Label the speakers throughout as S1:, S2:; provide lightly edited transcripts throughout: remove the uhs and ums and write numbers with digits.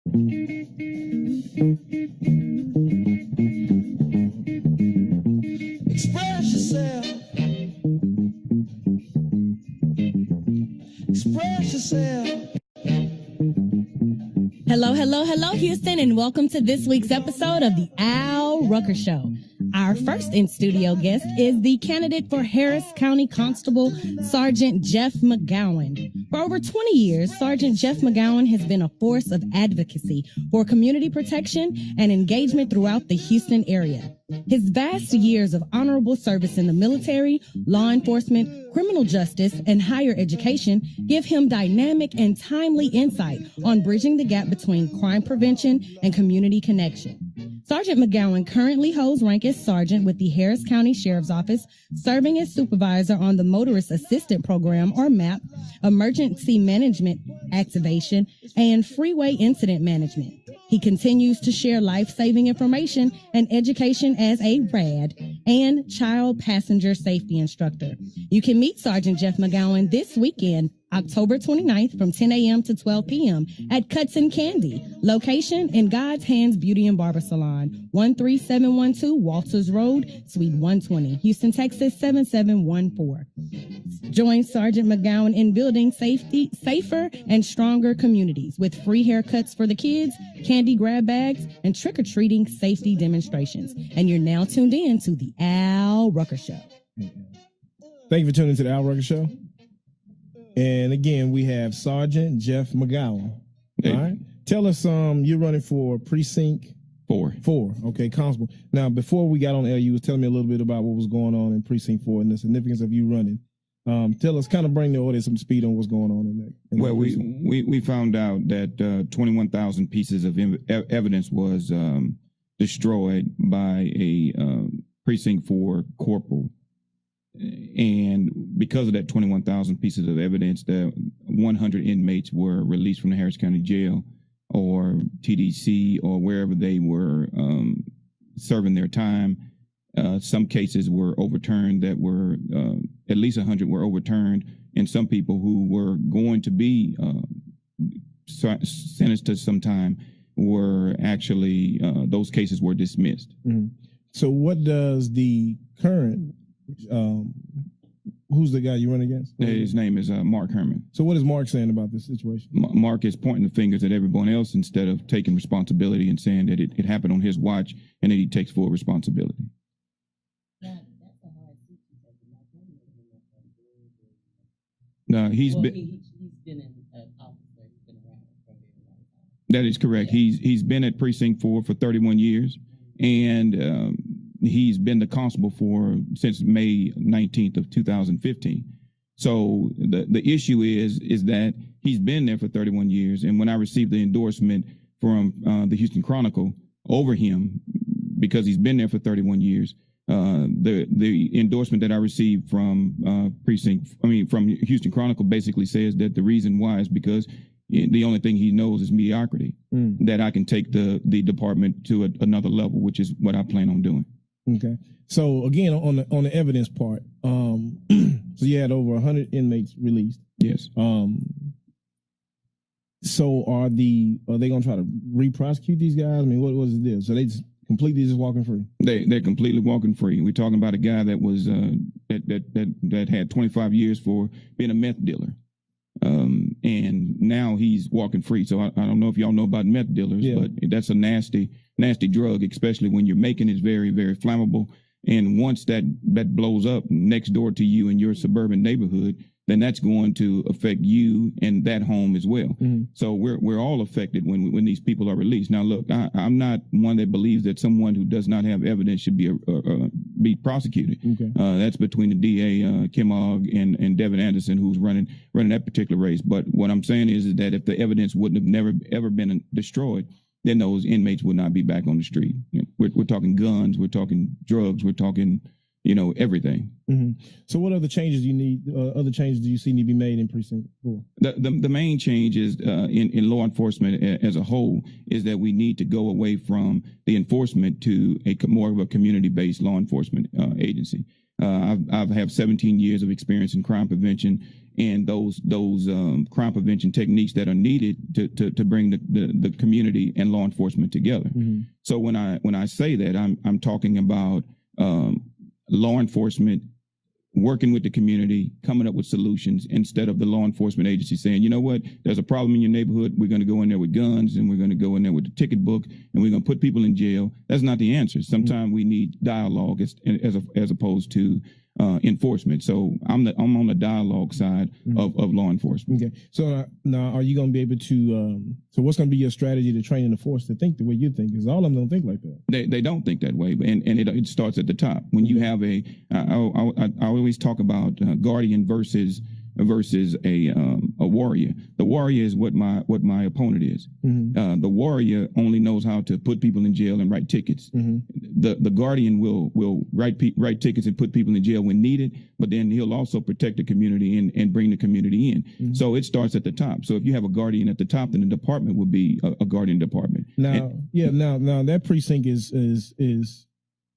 S1: Express yourself. Express yourself.
S2: Hello, hello, hello, Houston, and welcome to this week's episode of the Rucker Show. Our first in-studio guest is the candidate for Harris County Constable, Sergeant Jeff McGowen. For over 20 years, Sergeant Jeff McGowen has been a force of advocacy for community protection and engagement throughout the Houston area. His vast years of honorable service in the military, law enforcement, criminal justice, and higher education give him dynamic and timely insight on bridging the gap between crime prevention and community connection. Sergeant McGowen currently holds rank as sergeant with the Harris County Sheriff's Office, serving as supervisor on the Motorist Assistant Program, or MAP, Emergency Management Activation, and Freeway Incident Management. He continues to share life-saving information and education as a RAD and child passenger safety instructor. You can meet Sergeant Jeff McGowen this weekend, October 29th from 10 a.m. to 12 p.m. at Cuts and Candy. Location in God's Hands Beauty and Barber Salon, 13712 Walters Road, Suite 120, Houston, Texas 7714. Join Sergeant McGowen in building safer and stronger communities with free haircuts for the kids, candy grab bags, and trick-or-treating safety demonstrations. And you're now tuned in to the Rucker Show.
S3: Thank you for tuning into the Rucker Show. And again, we have Sergeant Jeff McGowen. Hey. All right. Tell us, you're running for precinct 4. Okay, constable. Now, before we got on air, you was telling me a little bit about what was going on in precinct 4 and the significance of you running. Tell us, kind of bring the audience some speed on what's going on in that.
S4: Well, we found out that 21,000 pieces of evidence was destroyed by a precinct 4 corporal. And because of that 21,000 pieces of evidence, that 100 inmates were released from the Harris County Jail or TDC or wherever they were serving their time. Some cases were overturned that were, at least 100 were overturned, and some people who were going to be sentenced to some time were actually, those cases were dismissed.
S3: Mm-hmm. So what does the current who's the guy you run against?
S4: His name is Mark Herman.
S3: So what is Mark saying about this situation?
S4: Mark is pointing the fingers at everyone else instead of taking responsibility and saying that it happened on his watch and that he takes full responsibility. No, he's been in office. He's been around for a very long time. That is correct. Yeah. He's been at precinct 4 for 31 years, and he's been the constable since May 19th of 2015. So the issue is that he's been there for 31 years. And when I received the endorsement from the Houston Chronicle over him, because he's been there for 31 years, the endorsement that I received from from Houston Chronicle basically says that the reason why is because the only thing he knows is mediocrity, that I can take the department to another level, which is what I plan on doing.
S3: Okay. So again, on the evidence part, so you had over 100 inmates released.
S4: Yes.
S3: So are they going to try to re-prosecute these guys? I mean, what was it? So they just completely walking free? They're
S4: completely walking free. We're talking about a guy that was that had 25 years for being a meth dealer. And now he's walking free. So I don't know if y'all know about meth dealers, but that's a nasty drug, especially when you're making it very, very flammable. And once that blows up next door to you in your suburban neighborhood, then that's going to affect you and that home as well. Mm-hmm. So we're all affected when these people are released. Now, look, I'm not one that believes that someone who does not have evidence should be prosecuted. Okay. That's between the DA, Kim Ogg, and Devin Anderson, who's running that particular race. But what I'm saying is that if the evidence wouldn't have never ever been destroyed, then those inmates would not be back on the street. We're talking guns, we're talking drugs, we're talking everything.
S3: Mm-hmm. So what other changes do you see need to be made in precinct 4?
S4: The main change is in law enforcement as a whole is that we need to go away from the enforcement to more of a community-based law enforcement agency. I have 17 years of experience in crime prevention and those crime prevention techniques that are needed to bring the community and law enforcement together.
S3: Mm-hmm.
S4: So when I say that, I'm talking about law enforcement working with the community, coming up with solutions, instead of the law enforcement agency saying, you know what, there's a problem in your neighborhood, we're going to go in there with guns, and we're going to go in there with the ticket book, and we're going to put people in jail. That's not the answer. Sometimes we need dialogue as opposed to enforcement. So I'm on the dialogue side of law enforcement.
S3: Okay. So now, are you going to be able to? So what's going to be your strategy to train the force to think the way you think? Because all of them don't think like that.
S4: They don't think that way, and it starts at the top. When you have I always talk about guardian versus a warrior. The warrior is what my opponent is.
S3: Mm-hmm.
S4: The warrior only knows how to put people in jail and write tickets.
S3: Mm-hmm.
S4: The guardian will write tickets and put people in jail when needed, but then he'll also protect the community and bring the community in.
S3: Mm-hmm.
S4: So it starts at the top. So if you have a guardian at the top, then the department would be a guardian department.
S3: Now that precinct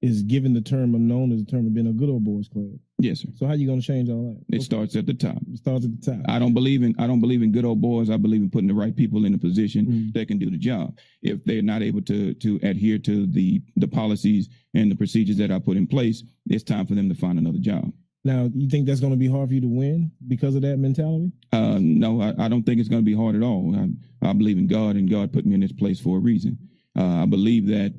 S3: is given the term known as the term of being a good old boys club.
S4: Yes, sir.
S3: So how you going to change all that?
S4: It starts at the top.
S3: It starts at the top.
S4: I don't believe in good old boys. I believe in putting the right people in a position that can do the job. If they're not able to adhere to the policies and the procedures that I put in place, it's time for them to find another job.
S3: Now, you think that's going to be hard for you to win because of that mentality?
S4: No, I don't think it's going to be hard at all. I believe in God, and God put me in this place for a reason. I believe that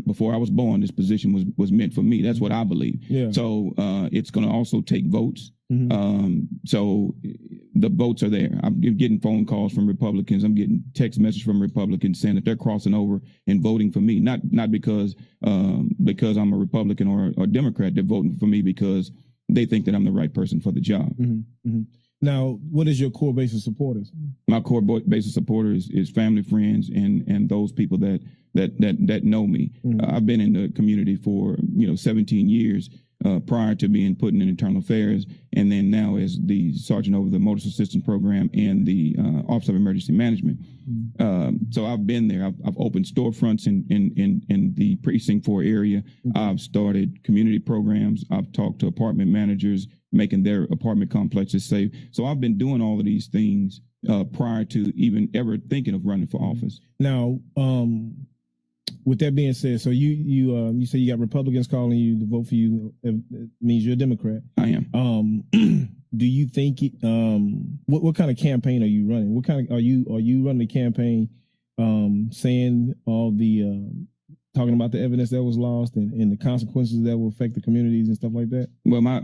S4: before I was born, this position was meant for me. That's what I believe.
S3: Yeah.
S4: So it's going to also take votes.
S3: Mm-hmm.
S4: So the votes are there. I'm getting phone calls from Republicans. I'm getting text messages from Republicans saying that they're crossing over and voting for me. Not because I'm a Republican or Democrat. They're voting for me because they think that I'm the right person for the job.
S3: Mm-hmm. Mm-hmm. Now, what is your core base of supporters?
S4: My core base of supporters is family, friends, and those people that know me.
S3: Mm-hmm.
S4: I've been in the community for 17 years prior to being put in internal affairs, and then now as the sergeant over the motor assistance program and the office of emergency management.
S3: Mm-hmm.
S4: So I've been there. I've opened storefronts in the precinct 4 area. Mm-hmm. I've started community programs. I've talked to apartment managers, making their apartment complexes safe. So I've been doing all of these things prior to even ever thinking of running for office.
S3: Now, with that being said, so you say you got Republicans calling you to vote for you. It means you're a Democrat.
S4: I am.
S3: Do you think what kind of campaign are you running? What kind of are you running a campaign saying all the talking about the evidence that was lost and the consequences that will affect the communities and stuff like that?
S4: Well, my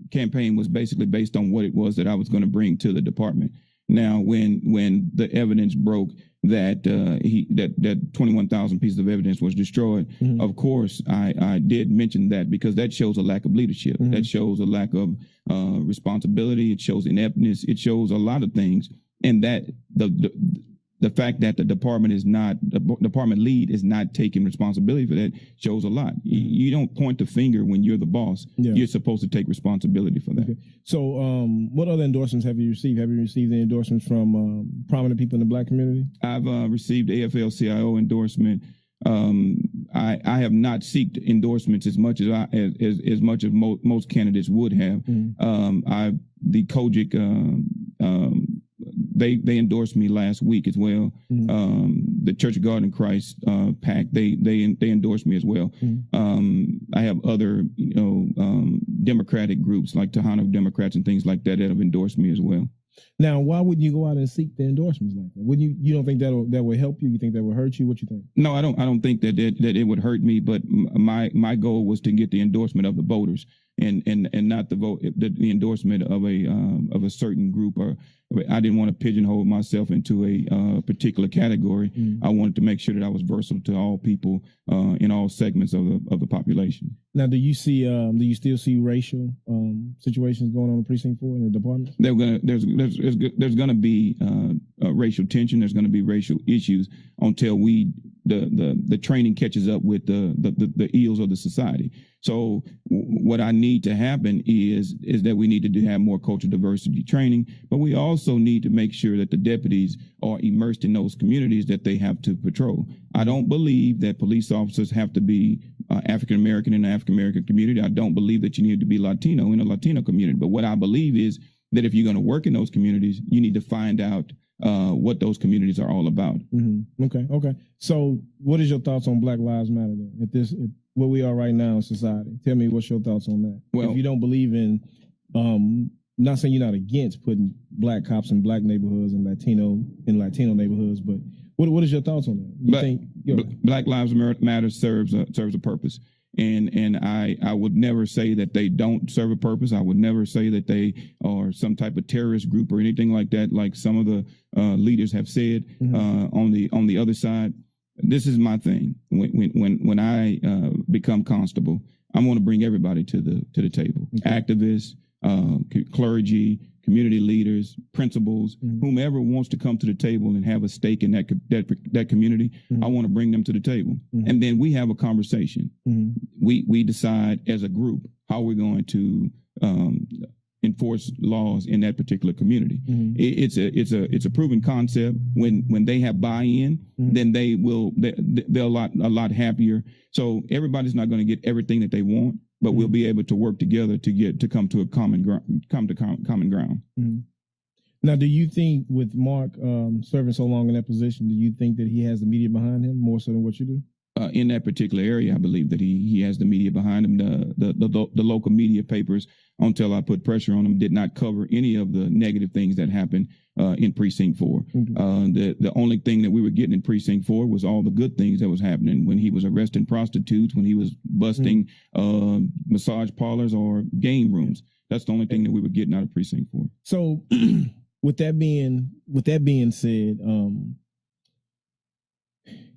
S4: campaign was basically based on what it was that I was going to bring to the department. Now, when the evidence broke that that 21,000 pieces of evidence was destroyed, mm-hmm. of course, I did mention that because that shows a lack of leadership. Mm-hmm. That shows a lack of responsibility. It shows ineptness. It shows a lot of things, and that the fact that the department lead is not taking responsibility for that shows a lot. You don't point the finger when you're the boss. Yeah. You're supposed to take responsibility for that.
S3: Okay. So what other endorsements have you received? Have you received any endorsements from prominent people in the Black community?
S4: I've received AFL-CIO endorsement. I have not sought endorsements as much as most candidates would have. Mm-hmm. The Kojic they endorsed me last week as well. Mm-hmm. The Church of God in Christ PAC they endorsed me as well. Mm-hmm. I have other Democratic groups like Tejano Democrats and things like that have endorsed me as well.
S3: Now, why wouldn't you go out and seek the endorsements like that? Wouldn't you don't think that will help you? You think that will hurt you? What you think?
S4: No, I don't think that it would hurt me. But my goal was to get the endorsement of the voters and not the endorsement of a certain group. Or I didn't want to pigeonhole myself into a particular category. Mm-hmm. I wanted to make sure that I was versatile to all people in all segments of the population.
S3: Now, do you still see racial situations going on in Precinct 4 in the department?
S4: There's gonna be racial tension. There's gonna be racial issues until the training catches up with the ills of the society. So what I need to happen is that we need to have more cultural diversity training, but we also need to make sure that the deputies are immersed in those communities that they have to patrol. I don't believe that police officers have to be African American in the African American community. I don't believe that you need to be Latino in a Latino community. But what I believe is that if you're going to work in those communities, you need to find out what those communities are all about.
S3: Mm-hmm. Okay. So what is your thoughts on Black Lives Matter then? At where we are right now in society? Tell me what's your thoughts on that. Well, if you don't believe in, not saying you're not against putting black cops in black neighborhoods and Latino neighborhoods, but what is your thoughts on that?
S4: Black Lives Matter serves a purpose. And I would never say that they don't serve a purpose. I would never say that they are some type of terrorist group or anything like that, like some of the leaders have said. On the other side. This is my thing. When I become constable, I'm going to bring everybody to the table. Okay. Activists, clergy, community leaders, principals, whomever wants to come to the table and have a stake in that community, I want to bring them to the table. And then we have a conversation. We decide as a group how we're going to enforce laws in that particular community. It's a proven concept. When they have buy-in, then they're a lot happier. So everybody's not going to get everything that they want, but we'll be able to work together to come to common ground.
S3: Now, do you think with Mark serving so long in that position, do you think that he has the media behind him more so than what you do?
S4: In that particular area, I believe that he has the media behind him. The local media papers, until I put pressure on them, did not cover any of the negative things that happened in Precinct 4. The only thing that we were getting in Precinct 4 was all the good things that was happening when he was arresting prostitutes, when he was busting massage parlors or game rooms. That's the only thing that we were getting out of Precinct 4.
S3: So, with that being said,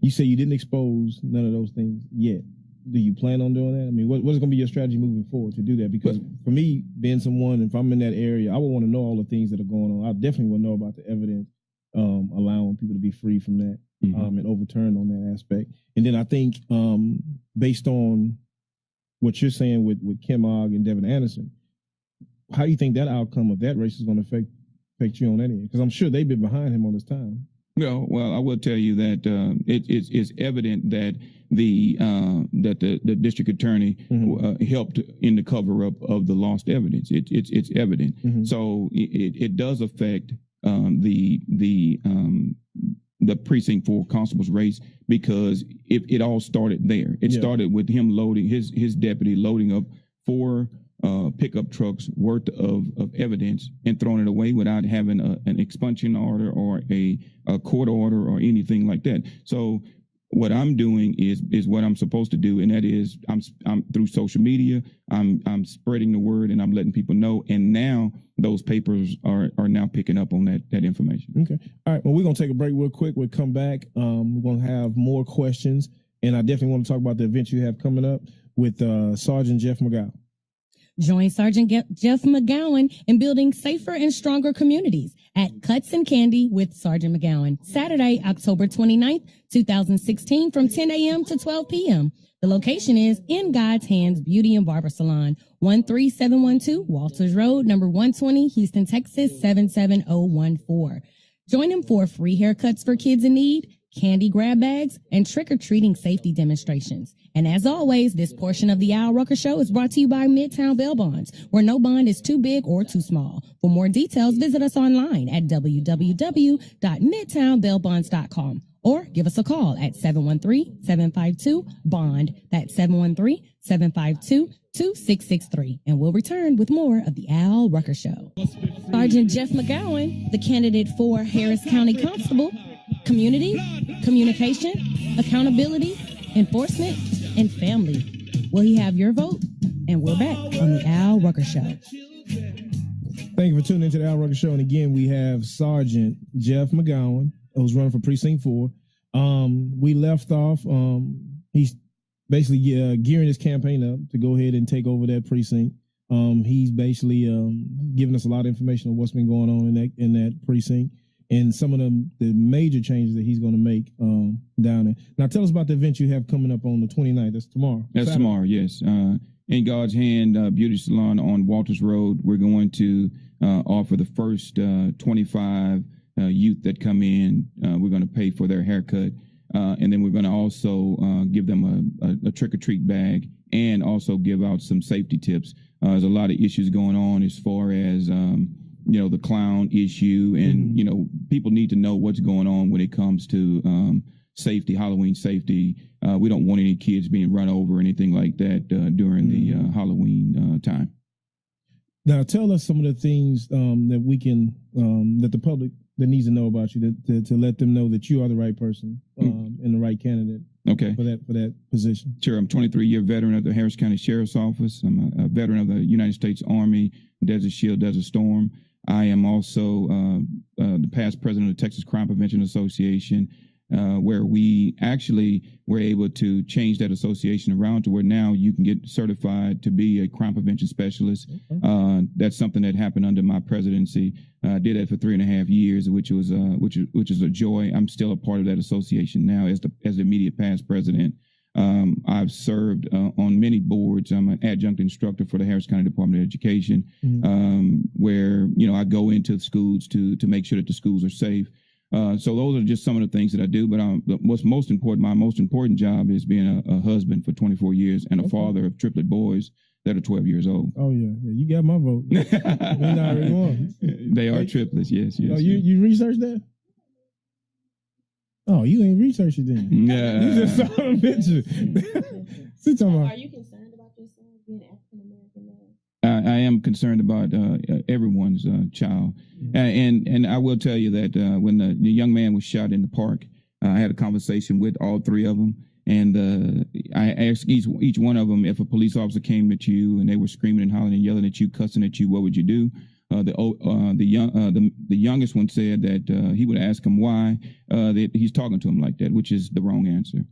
S3: you say you didn't expose none of those things yet. Do you plan on doing that? I mean, what is going to be your strategy moving forward to do that? Because for me, being someone, if I'm in that area, I would want to know all the things that are going on. I definitely want to know about the evidence, allowing people to be free from that and overturned on that aspect. And then I think based on what you're saying with Kim Ogg and Devin Anderson, how do you think that outcome of that race is going to affect you on that end? Because I'm sure they've been behind him all this time.
S4: Well, I will tell you that it's evident that the district attorney helped in the cover up of the lost evidence. It's evident. So it does affect the Precinct 4 constable's race, because it all started there. It started with him loading his deputy loading up 4 pickup trucks worth of evidence and throwing it away without having an expungement order or a court order or anything like that. So what I'm doing is what I'm supposed to do, and that is I'm through social media. I'm spreading the word and I'm letting people know. And now those papers are now picking up on that information.
S3: Okay. All right. Well, we're gonna take a break real quick. We'll come back. We're gonna have more questions, and I definitely want to talk about the event you have coming up with Sergeant Jeff McGowen.
S2: Join Sergeant Jeff McGowen in building safer and stronger communities at Cuts and Candy with Sergeant McGowen, Saturday, October 29th, 2016, from 10 a.m. to 12 p.m. The location is In God's Hands Beauty and Barber Salon, 13712 Walters Road, number 120, Houston, Texas, 77014. Join him for free haircuts for kids in need, candy grab bags, and trick-or-treating safety demonstrations. And as always, this portion of the Al Rucker Show is brought to you by Midtown Bail Bonds, where no bond is too big or too small. For more details, visit us online at www.midtownbailbonds.com or give us a call at 713-752-BOND. That's 713-752-2663. And we'll return with more of the Al Rucker Show. Sergeant Jeff McGowen, the candidate for Harris County Constable, Community, Communication, Accountability, Enforcement, and Family. Will he have your vote? And we're back on the Al Rucker Show.
S3: Thank you for tuning into the Al Rucker Show. And again, we have Sergeant Jeff McGowen, who's running for Precinct 4. We left off, he's basically gearing his campaign up to go ahead and take over that precinct. He's basically giving us a lot of information on what's been going on in that precinct and some of the major changes that he's going to make down there. Now, tell us about the event you have coming up on the 29th. That's tomorrow.
S4: That's Saturday. Tomorrow, yes. In God's Hand Beauty Salon on Walters Road. We're going to offer the first 25 youth that come in. We're going to pay for their haircut. And then we're going to also give them a trick-or-treat bag and also give out some safety tips. There's a lot of issues going on as far as, the clown issue. And, people need to know what's going on when it comes to safety, Halloween safety. We don't want any kids being run over or anything like that during the Halloween time.
S3: Now, tell us some of the things that we can, that the public that needs to know about you, to let them know that you are the right person and the right candidate.
S4: Okay.
S3: For that position.
S4: Sure. I'm a 23-year veteran of the Harris County Sheriff's Office. I'm a veteran of the United States Army, Desert Shield, Desert Storm. I am also the past president of the Texas Crime Prevention Association, where we actually were able to change that association around to where now you can get certified to be a crime prevention specialist. Okay. That's something that happened under my presidency. I did that for 3.5 years, which is a joy. I'm still a part of that association now as the immediate past president. I've served on many boards. I'm an adjunct instructor for the Harris County Department of Education, where I go into schools to make sure that the schools are safe. So those are just some of the things that I do. But what's most important, my most important job is being a husband for 24 years and a father of triplet boys that are 12 years old.
S3: Oh yeah, you got my vote.
S4: They are triplets. Yes.
S3: Oh, you researched that? Oh, you ain't researched it then.
S4: Yeah.
S3: You just saw the picture.
S2: Are you concerned about your son being African American man?
S4: I am concerned about everyone's child. And I will tell you that when the young man was shot in the park, I had a conversation with all three of them. And I asked each one of them, if a police officer came at you and they were screaming and hollering and yelling at you, cussing at you, what would you do? The youngest one said that he would ask him why that he's talking to him like that, which is the wrong answer.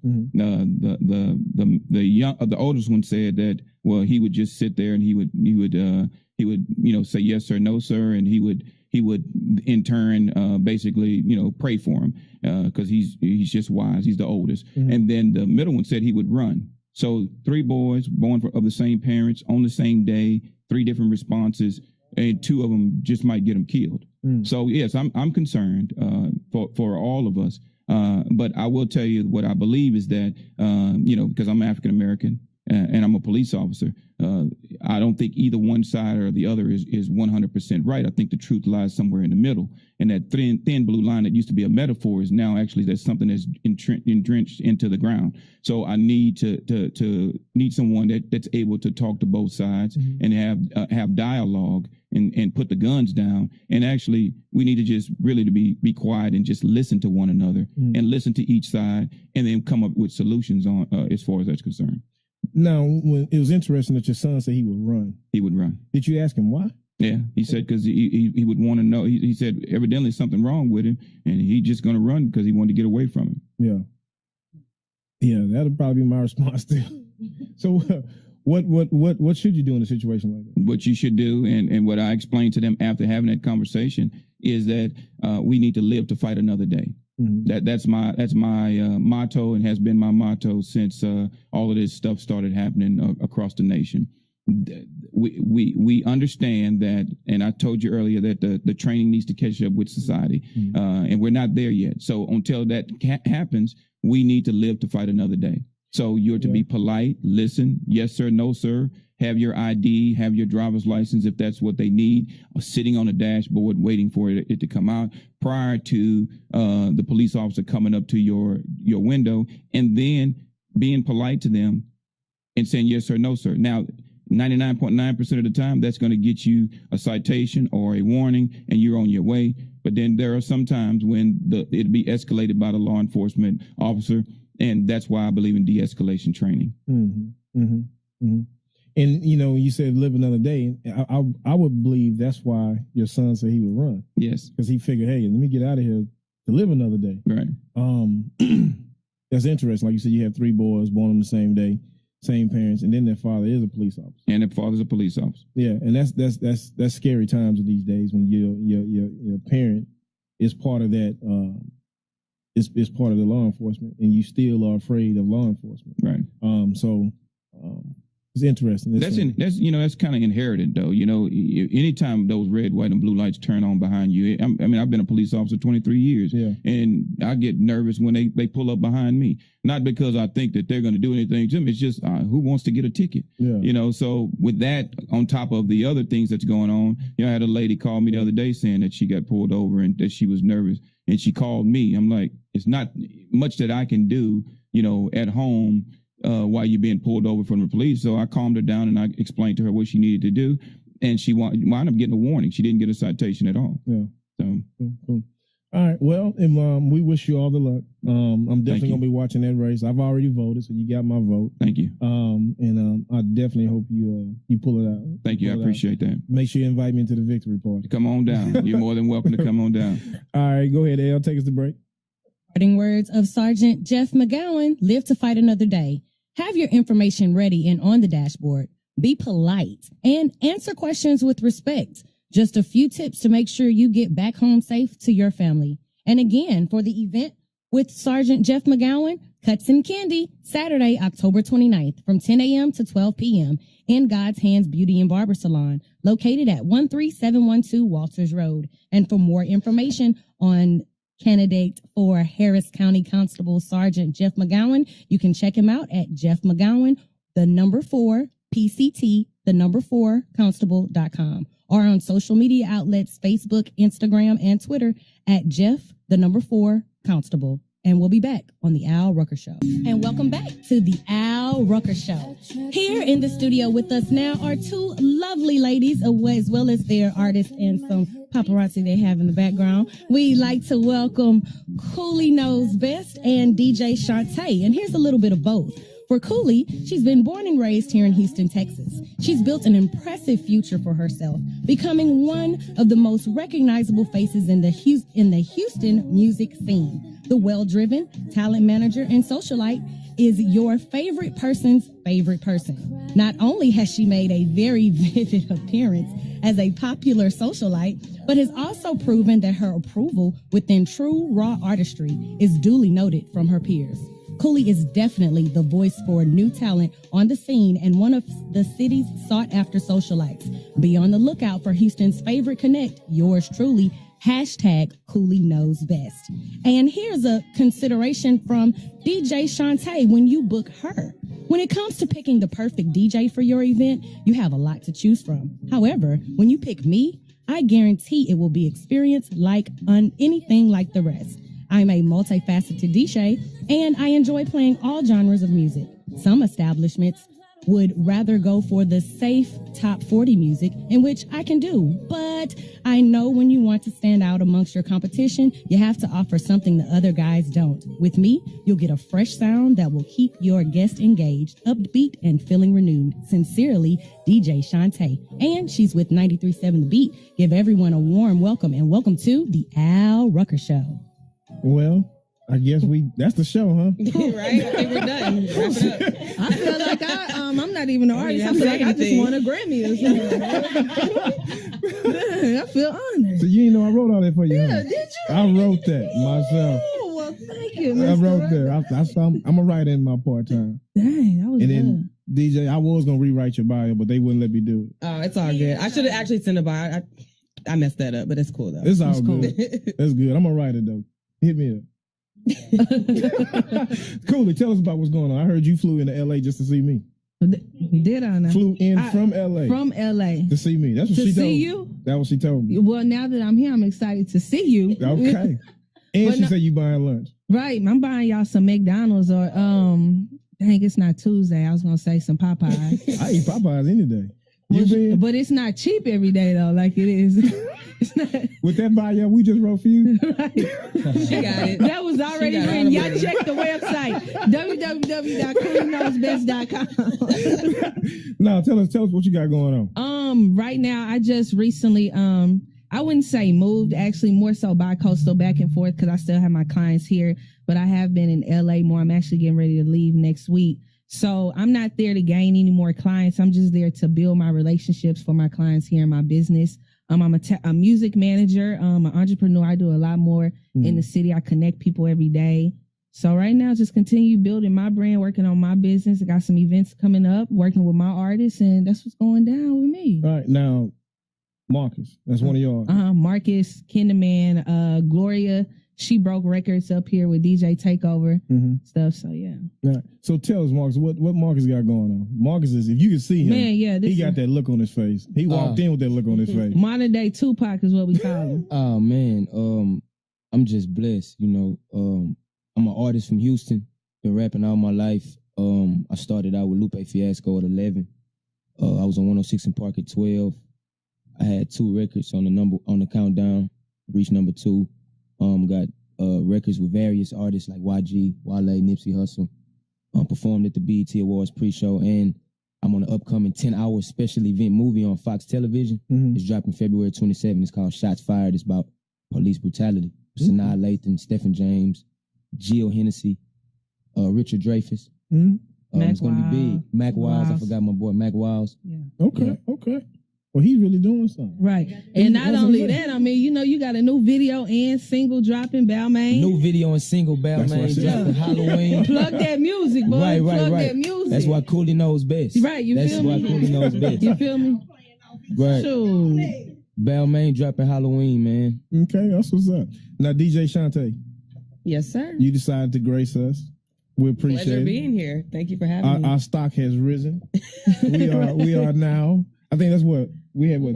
S4: The oldest one said that, well, he would just sit there and he would say yes sir, no sir, and he would in turn basically pray for him because he's just wise. He's the oldest. And then the middle one said he would run. So 3 boys born of the same parents on the same day, 3 different responses. And 2 of them just might get them killed. So yes, I'm concerned for all of us. But I will tell you what I believe is that because I'm African American and I'm a police officer, I don't think either one side or the other is 100% right. I think the truth lies somewhere in the middle. And that thin blue line that used to be a metaphor is now actually that's something that's entrenched into the ground. So I need to need someone that's able to talk to both sides and have dialogue and put the guns down. And actually, we need to just really to be quiet and just listen to one another and listen to each side and then come up with solutions on as far as that's concerned.
S3: Now, when it was interesting that your son said he would run.
S4: He would run.
S3: Did you ask him why?
S4: Yeah, he said because he would want to know. He said evidently something wrong with him, and he's just going to run because he wanted to get away from him.
S3: Yeah, that'll probably be my response too. So, what should you do in a situation like that?
S4: What you should do, and what I explained to them after having that conversation, is that we need to live to fight another day. That's my motto and has been my motto since all of this stuff started happening across the nation. We understand that, and I told you earlier that the training needs to catch up with society, and we're not there yet. So until that happens, we need to live to fight another day. So you're to be polite, listen, yes sir, no sir, have your ID, have your driver's license if that's what they need, or sitting on a dashboard waiting for it to come out prior to the police officer coming up to your window, and then being polite to them and saying yes sir, no sir. Now, 99.9% of the time, that's going to get you a citation or a warning, and you're on your way. But then there are some times when it'll be escalated by the law enforcement officer, and that's why I believe in de-escalation training.
S3: And you said live another day. I would believe that's why your son said he would run.
S4: Yes,
S3: because he figured, hey, let me get out of here to live another day.
S4: Right.
S3: That's interesting. Like you said, you have 3 boys born on the same day, same parents, and then their father is a police officer.
S4: And their father's a police officer.
S3: Yeah, and that's scary times these days when your parent is part of that. Is part of the law enforcement, and you still are afraid of law enforcement.
S4: Right.
S3: It's interesting.
S4: That's kind of inherited though. Anytime those red, white, and blue lights turn on behind you, I've been a police officer 23 years, and I get nervous when they pull up behind me. Not because I think that they're going to do anything to me. It's just who wants to get a ticket? Yeah. So with that, on top of the other things that's going on, I had a lady call me the other day saying that she got pulled over and that she was nervous, and she called me. I'm like, it's not much that I can do, at home. While you're being pulled over from the police. So I calmed her down and I explained to her what she needed to do. And she wound up getting a warning. She didn't get a citation at all. Yeah. So.
S3: Cool. All right. Well, and, we wish you all the luck. I'm definitely going to be watching that race. I've already voted, so you got my vote.
S4: Thank you.
S3: And I definitely hope you pull it out.
S4: Thank you. I appreciate that.
S3: Make sure you invite me to the victory party.
S4: Come on down. You're more than welcome to come on down.
S3: All right. Go ahead, Elle. Take us to break.
S2: Parting words of Sergeant Jeff McGowen, live to fight another day. Have your information ready and on the dashboard. Be polite and answer questions with respect. Just a few tips to make sure you get back home safe to your family. And again, for the event with Sergeant Jeff McGowen, Cuts and Candy, Saturday, October 29th from 10 a.m. to 12 p.m. in God's Hands Beauty and Barber Salon, located at 13712 Walters Road. And for more information on candidate for Harris County Constable Sergeant Jeff McGowen, you can check him out at Jeff McGowen, 4 PCT, 4 constable.com, or on social media outlets Facebook, Instagram, and Twitter at Jeff 4 Constable. And we'll be back on the Al Rucker Show. And welcome back to the Al Rucker Show. Here in the studio with us now are two lovely ladies, as well as their artists and some paparazzi they have in the background. We like to welcome Cooley Knows Best and DJ Shante. And here's a little bit of both. For Cooley, she's been born and raised here in Houston, Texas. She's built an impressive future for herself, becoming one of the most recognizable faces in the Houston music scene. The well-driven talent manager and socialite is your favorite person's favorite person. Not only has she made a very vivid appearance as a popular socialite, but has also proven that her approval within true raw artistry is duly noted from her peers. Cooley is definitely the voice for new talent on the scene and one of the city's sought-after socialites. Be on the lookout for Houston's favorite connect, yours truly, #Cooley Knows Best. And here's a consideration from DJ Shante when you book her. When it comes to picking the perfect DJ for your event, you have a lot to choose from. However, when you pick me, I guarantee it will be experienced like anything like the rest. I'm a multifaceted DJ, and I enjoy playing all genres of music. Some establishments would rather go for the safe top 40 music, in which I can do. But I know when you want to stand out amongst your competition, you have to offer something the other guys don't. With me, you'll get a fresh sound that will keep your guest engaged, upbeat, and feeling renewed. Sincerely, DJ Shante. And she's with 93.7 The Beat. Give everyone a warm welcome, and welcome to the Al Rucker Show.
S3: Well, I guess that's the show, huh?
S5: Right? I think we're done. Wrap it up.
S6: I feel like I'm not even an artist. I feel like I just won a Grammy or something. I feel honored.
S3: So you know I wrote all that for you.
S6: Yeah,
S3: huh?
S6: did you?
S3: I wrote that myself.
S6: Oh, well, thank you,
S3: I
S6: Mr.
S3: wrote that. I'm a writer in my part time.
S6: Dang, that was
S3: and
S6: good.
S3: Then DJ, I was gonna rewrite your bio, but they wouldn't let me do it.
S5: Oh, it's all good. I should have actually sent a bio. I messed that up, but it's cool though.
S3: It's all good. That's good. I'm a writer though. Hit me up. Cooley, tell us about what's going on. I heard you flew into LA just to see me.
S6: Did I know?
S3: Flew in from LA.
S6: From LA.
S3: To see me. That's what she told me.
S6: To see you?
S3: That's what she told me.
S6: Well, now that I'm here, I'm excited to see you.
S3: Okay. And she said you buying lunch.
S6: Right. I'm buying y'all some McDonald's or dang, it's not Tuesday. I was gonna say some Popeyes.
S3: I eat Popeyes any day.
S6: But it's not cheap every day though, like it is. It's not.
S3: With that bio we just wrote for you.
S6: Right.
S5: She got it.
S6: That was already written. Y'all check the website www.cooleyknowsbest.com.
S3: No, tell us what you got going
S6: on. Right now I just recently I wouldn't say moved, actually more so bi-coastal back and forth because I still have my clients here, but I have been in LA more. I'm actually getting ready to leave next week. So I'm not there to gain any more clients. I'm just there to build my relationships for my clients here in my business. I'm a music manager, an entrepreneur. I do a lot more in the city. I connect people every day. So right now, just continue building my brand, working on my business. I got some events coming up, working with my artists, and that's what's going down with me.
S3: All right, now Marcus, that's one of y'all.
S6: Marcus, Kinderman, Gloria. She broke records up here with DJ Takeover stuff. So yeah.
S3: Right. So tell us, Marcus, what Marcus got going on? Marcus is, if you can see him,
S6: man, yeah,
S3: he got that look on his face. He walked in with that look on his face.
S6: Modern day Tupac is what we call him.
S7: Oh man, I'm just blessed. You know, I'm an artist from Houston. Been rapping all my life. I started out with Lupe Fiasco at 11. I was on 106 in Park at 12. I had 2 records on the countdown. Reached number 2. Got records with various artists like YG, Wale, Nipsey Hussle. Performed at the BET Awards pre-show, and I'm on an upcoming 10-hour special event movie on Fox Television. It's dropping February 27th. It's called Shots Fired. It's about police brutality. Sanaa Lathan, Stephen James, Jill Hennessy, Richard Dreyfuss. It's going to be big. Mac Wiles. I forgot my boy Mac Wiles.
S6: Yeah.
S3: Okay. Well, he's really doing something.
S6: Right. And not only that, I mean, you know, you got a new video and single dropping, Balmain.
S7: New video and single, Balmain, dropping Halloween.
S6: Plug that music, boy.
S7: Right.
S6: Plug that music.
S7: That's why Cooley knows best.
S6: Right, you feel me?
S7: That's why Cooley knows best.
S6: You feel me?
S7: Right.
S6: Sure.
S7: Balmain dropping Halloween, man.
S3: Okay, that's what's up. Now, DJ Shante,
S5: Yes, sir.
S3: you decided to grace us. We appreciate
S5: Pleasure
S3: it.
S5: being here. Thank you for having me.
S3: Our stock has risen. we are now. I think that's what we had. What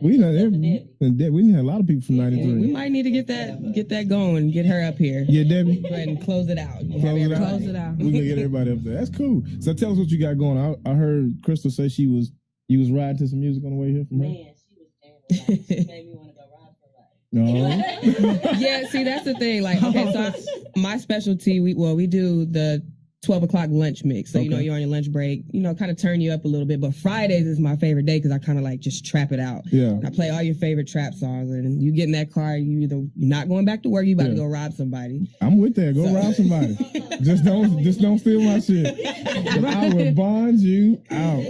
S3: we done every. We had a lot of people from '93.
S5: We might need to get that going. Get her up here.
S3: Yeah, Debbie.
S5: Go ahead and close it out.
S6: Close it out.
S3: We're gonna get everybody up there. That's cool. So tell us what you got going on. I heard Crystal say you was riding to some music on the way here from her.
S2: Man, she was damn. She made me want to go ride for
S3: No.
S5: Yeah, see, that's the thing. Like, okay, so my specialty, we do the 12 o'clock lunch mix. So, you know, you're on your lunch break, you know, kind of turn you up a little bit. But Fridays is my favorite day because I kind of like just trap it out.
S3: Yeah.
S5: I play all your favorite trap songs, and you get in that car, you're not going back to work, you about to go rob somebody.
S3: I'm with that. Go rob somebody. just don't steal my shit. I will bond you out.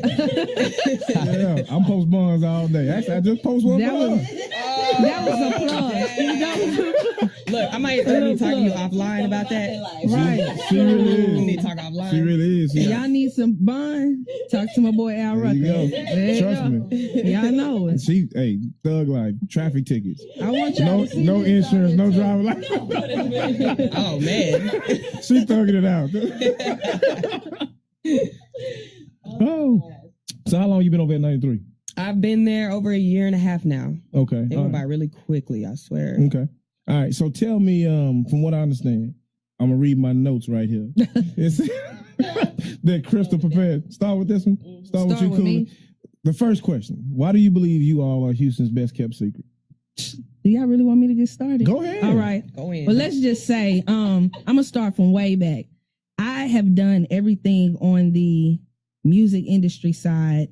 S3: Yeah, I'm post bonds all day. Actually, I just post one.
S6: That was a plug.
S5: Look, I might let me talk to you offline about that.
S6: Right.
S3: She really is.
S5: We need to talk offline.
S3: She really is. Yeah.
S6: Y'all need some bun? Talk to my boy Al Rucker.
S3: There you go.
S6: There you
S3: Trust
S6: go.
S3: me.
S6: Y'all know it.
S3: She, thug life, traffic tickets.
S6: I want y'all to see
S3: No
S6: this.
S3: insurance, no driver license.
S5: Oh, man.
S3: She thugging it out. Oh. So how long you been over at 93?
S5: I've been there over a year and a half now.
S3: Okay.
S5: It
S3: all
S5: went
S3: right.
S5: by really quickly, I swear.
S3: Okay. All right. So tell me, from what I understand, I'm gonna read my notes right here. It's that Crystal prepared. Start with this one. Start with you,
S6: with me.
S3: Cooley. The first question: why do you believe you all are Houston's best kept secret?
S6: Do y'all really want me to get started?
S3: Go ahead.
S6: All right.
S5: Go in.
S6: Well, let's just say, I'm gonna start from way back. I have done everything on the music industry side,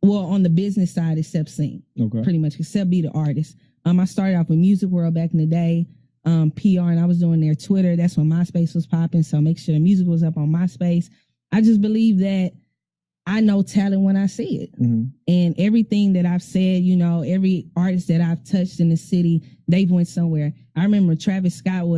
S6: well, on the business side, except sing.
S3: Okay.
S6: Pretty much, except be the artist. I started off with Music World back in the day, PR, and I was doing their Twitter. That's when MySpace was popping. So make sure the music was up on MySpace. I just believe that I know talent when I see it.
S3: Mm-hmm.
S6: And everything that I've said, you know, every artist that I've touched in the city, they've went somewhere. I remember Travis Scott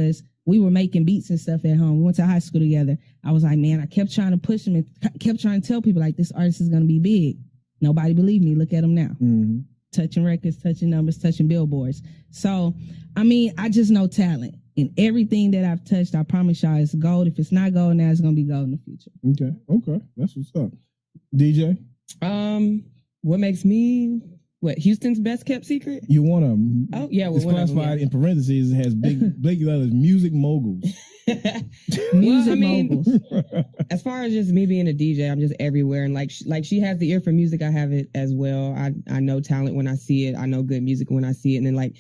S6: we were making beats and stuff at home. We went to high school together. I was like, man, I kept trying to push him and kept trying to tell people like this artist is going to be big. Nobody believed me. Look at him now.
S3: Mm-hmm.
S6: Touching records, touching numbers, touching billboards. So, I mean, I just know talent. And everything that I've touched, I promise y'all, is gold. If it's not gold now, it's going to be gold in the future.
S3: Okay. That's what's up. DJ?
S5: What makes me Houston's best kept secret?
S3: You want to?
S5: Oh yeah, well,
S3: it's classified in parentheses. It has big letters. Music moguls.
S6: Music moguls.
S5: As far as just me being a DJ, I'm just everywhere, and like she has the ear for music, I have it as well. I know talent when I see it. I know good music when I see it, and then like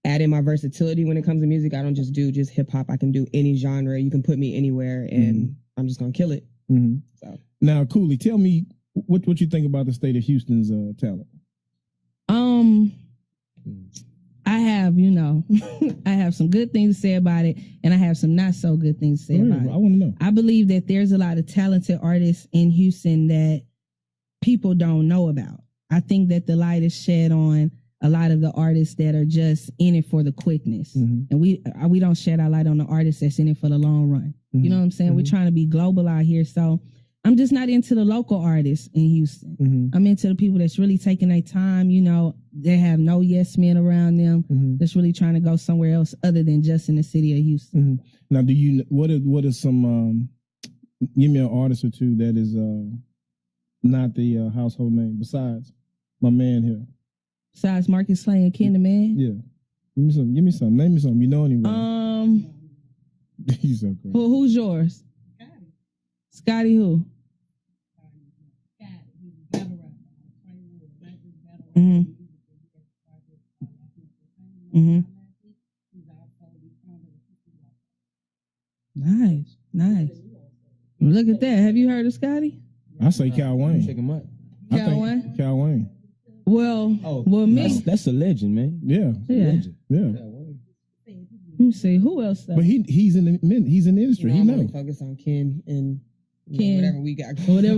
S5: add in my versatility when it comes to music. I don't just do hip hop. I can do any genre. You can put me anywhere, and I'm just gonna kill it.
S3: Mm-hmm.
S5: So
S3: now, Cooley, tell me what you think about the state of Houston's talent.
S6: I have, I have some good things to say about it, and I have some not so good things to say about it.
S3: I want to know.
S6: I believe that there's a lot of talented artists in Houston that people don't know about. I think that the light is shed on a lot of the artists that are just in it for the quickness. And we don't shed our light on the artists that's in it for the long run. You know what I'm saying? We're trying to be global out here. So I'm just not into the local artists in Houston. I'm into the people that's really taking their time, you know, they have no yes men around them, that's really trying to go somewhere else other than just in the city of Houston.
S3: Now, what are some, give me an artist or two that is not the household name besides my man here?
S6: Besides Marcus Slay and Ken the Man?
S3: Yeah. Give me some. Name me some. You know anybody? He's so crazy.
S6: Who's yours? Scotty who? Nice. Look at that. Have you heard of Scotty?
S3: I say Cal Wayne.
S7: Check him out.
S6: Cal Wayne?
S3: Cal Wayne.
S6: Well, me.
S7: That's a legend, man.
S3: Yeah.
S7: Legend.
S3: Yeah.
S6: Let me see who else. Though?
S3: But he's in the industry.
S5: I'm
S3: He
S5: only
S3: knows.
S5: focused on Ken and
S6: Ken.
S5: whatever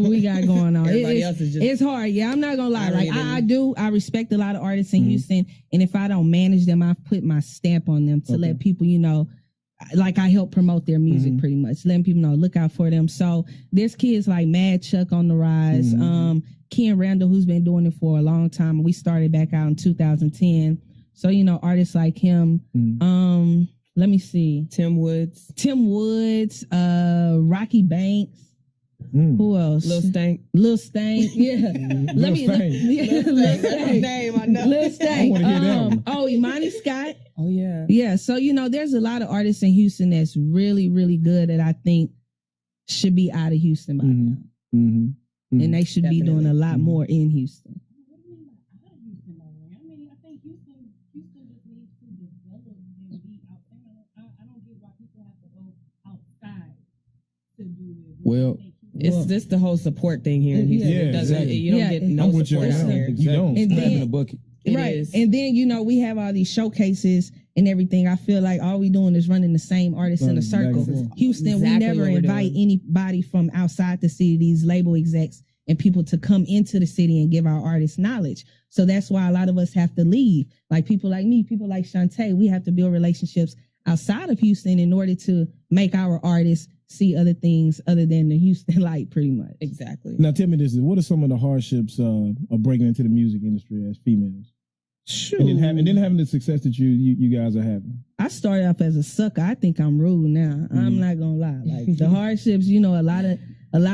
S5: we got
S6: going on.
S5: Everybody else is just.
S6: It's hard. Yeah, I'm not gonna lie. Like I respect a lot of artists in
S3: Mm-hmm.
S6: Houston, and if I don't manage them, I put my stamp on them to let people, you know, like I help promote their music
S3: Mm-hmm.
S6: pretty much, letting people know, look out for them. So there's kids like Mad Chuck on the rise,
S3: Mm-hmm.
S6: Ken Randall, who's been doing it for a long time. We started back out in 2010. So, you know, artists like him.
S3: Mm-hmm.
S6: Let me see.
S5: Tim Woods,
S6: Rocky Banks. Who else?
S5: Lil Stank.
S6: Lil Stank, yeah.
S3: Lil Stank.
S5: That's his name, I know.
S6: Lil Stank.
S3: I wanna hear that one.
S6: Imani Scott.
S5: Oh yeah.
S6: Yeah, so you know, there's a lot of artists in Houston that's really, really good that I think should be out of Houston by now. And they should be doing a lot more in Houston.
S7: Well,
S5: It's just the whole support thing here in Houston.
S3: Yeah,
S5: It doesn't,
S3: exactly.
S5: you don't get no
S3: I'm with you
S5: support
S3: on
S5: out
S3: that.
S5: here.
S3: You don't.
S6: And
S7: Slap in
S6: then-
S7: the bucket.
S5: It
S6: Right.
S5: is.
S6: And then, you know, we have all these showcases and everything. I feel like all we doing is running the same artists in a
S3: Back
S6: circle.
S3: and forth.
S6: Houston,
S5: Exactly
S6: we never
S5: what we're
S6: invite
S5: doing.
S6: anybody from outside the city, these label execs and people to come into the city and give our artists knowledge. So that's why a lot of us have to leave. Like people like me, people like Shante, we have to build relationships outside of Houston in order to make our artists see other things other than the Houston light, pretty much.
S5: Exactly.
S3: Now tell me this: what are some of the hardships of breaking into the music industry as females?
S6: Sure.
S3: And then having the success that you guys are having.
S6: I started off as a sucker. I think I'm rude now. I'm not gonna lie. Like the hardships, you know, a lot of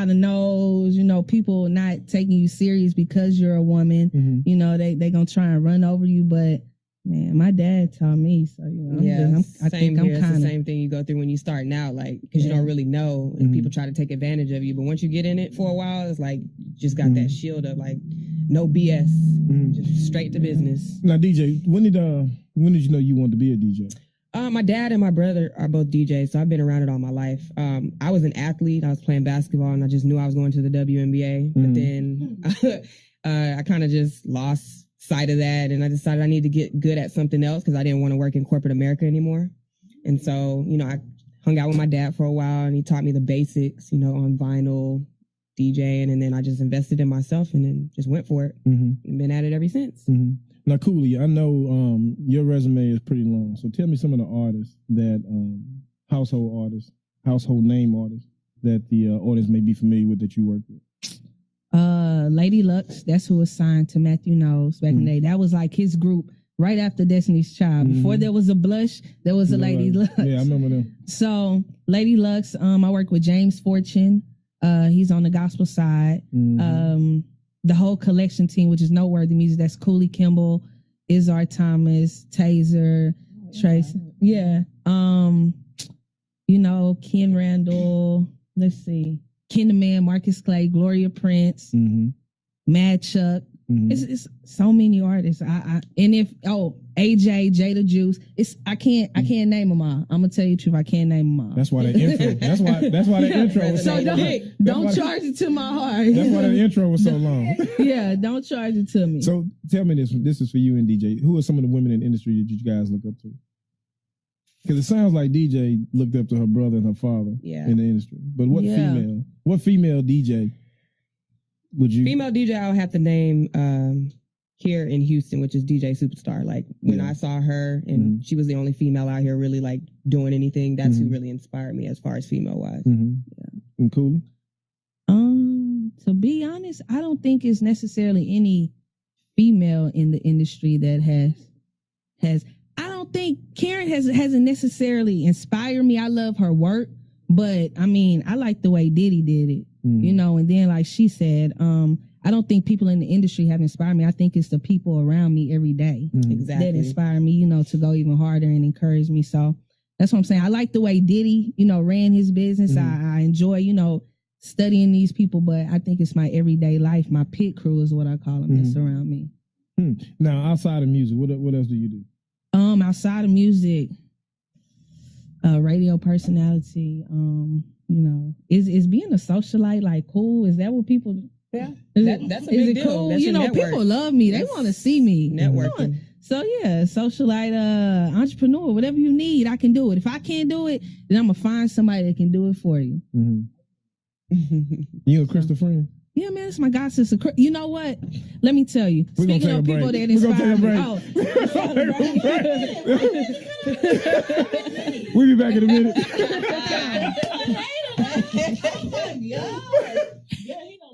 S6: no's, you know, people not taking you serious because you're a woman. You know, they gonna try and run over you, but man, my dad taught me, so you know, I think I'm
S5: It's the
S6: kind of
S5: same thing you go through when you start out, like because you don't really know, and people try to take advantage of you. But once you get in it for a while, it's like you just got that shield of like no BS, just straight to business.
S3: Now, DJ, when did you know you wanted to be a DJ?
S5: My dad and my brother are both DJs, so I've been around it all my life. I was an athlete. I was playing basketball, and I just knew I was going to the WNBA. But then I kind of just lost sight of that, and I decided I need to get good at something else because I didn't want to work in corporate America anymore. And so, you know, I hung out with my dad for a while, and he taught me the basics, you know, on vinyl, DJing, and then I just invested in myself and then just went for it. And been at it ever since.
S3: Now, Cooley, I know your resume is pretty long, so tell me some of the artists that household name artists that the audience may be familiar with that you work with.
S6: Lady Lux, that's who was signed to Matthew Knowles back in the day. That was like his group right after Destiny's Child. Before there was a Blush, there was a Lady Lux.
S3: Yeah, I remember them.
S6: So Lady Lux, I work with James Fortune. He's on the gospel side. The whole collection team, which is Noteworthy Music, that's Cooley Kimball, Izar Thomas, Taser, Trace. Yeah. You know, Ken Randall, let's see. Ken the Man, Marcus Clay, Gloria Prince, Mad Chuck. It's so many artists. And if AJ, Jada Juice, I can't name them all. I'm gonna tell you the truth, I can't name them all.
S3: That's why that intro. That's why that intro was so
S6: So
S3: long.
S6: don't charge it to my heart.
S3: That's why that intro was so long.
S6: Yeah, don't charge it to me.
S3: So tell me this. This is for you and DJ. Who are some of the women in the industry that you guys look up to? Because it sounds like DJ looked up to her brother and her father in the industry. But what female DJ would you?
S5: Female DJ, I would have to name here in Houston, which is DJ Superstar. Like when I saw her and she was the only female out here really like doing anything, that's who really inspired me as far as female wise.
S3: Yeah. And Cooley?
S6: To be honest, I don't think it's necessarily any female in the industry that has I don't think Karen hasn't necessarily inspired me. I love her work, but I mean, I like the way Diddy did it, you know, and then like she said, I don't think people in the industry have inspired me. I think it's the people around me every day
S5: Exactly.
S6: that inspire me, you know, to go even harder and encourage me. So that's what I'm saying. I like the way Diddy, you know, ran his business. I enjoy, you know, studying these people, but I think it's my everyday life. My pit crew is what I call them that surround me.
S3: Now, outside of music, what else do you do?
S6: Outside of music, radio personality, you know, is being a socialite like cool? Is that what people?
S5: Yeah, that's a big deal.
S6: Cool?
S5: That's
S6: You know,
S5: network.
S6: people love me. They want to see me.
S5: Networking.
S6: So yeah, socialite, entrepreneur, whatever you need, I can do it. If I can't do it, then I'm gonna find somebody that can do it for you.
S3: You and Crystal friend?
S6: Yeah, man, it's my god sister. You know what? Let me tell you.
S3: We're
S6: Speaking of people that inspire me.
S3: We'll be back in a minute.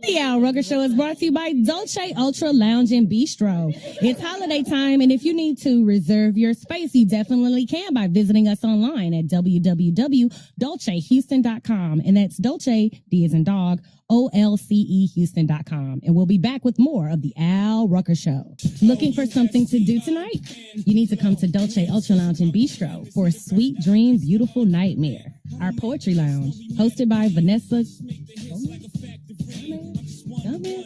S2: The Al Rucker Show is brought to you by Dolce Ultra Lounge and Bistro. It's holiday time, and if you need to reserve your space, you definitely can by visiting us online at www.dolcehouston.com. And that's Dolce, D as in dog, OLCE Houston.com. And we'll be back with more of the Al Rucker Show. Looking for something to do tonight? You need to come to Dolce Ultra Lounge and Bistro for a sweet dream, beautiful nightmare. Our poetry lounge, hosted by Vanessa.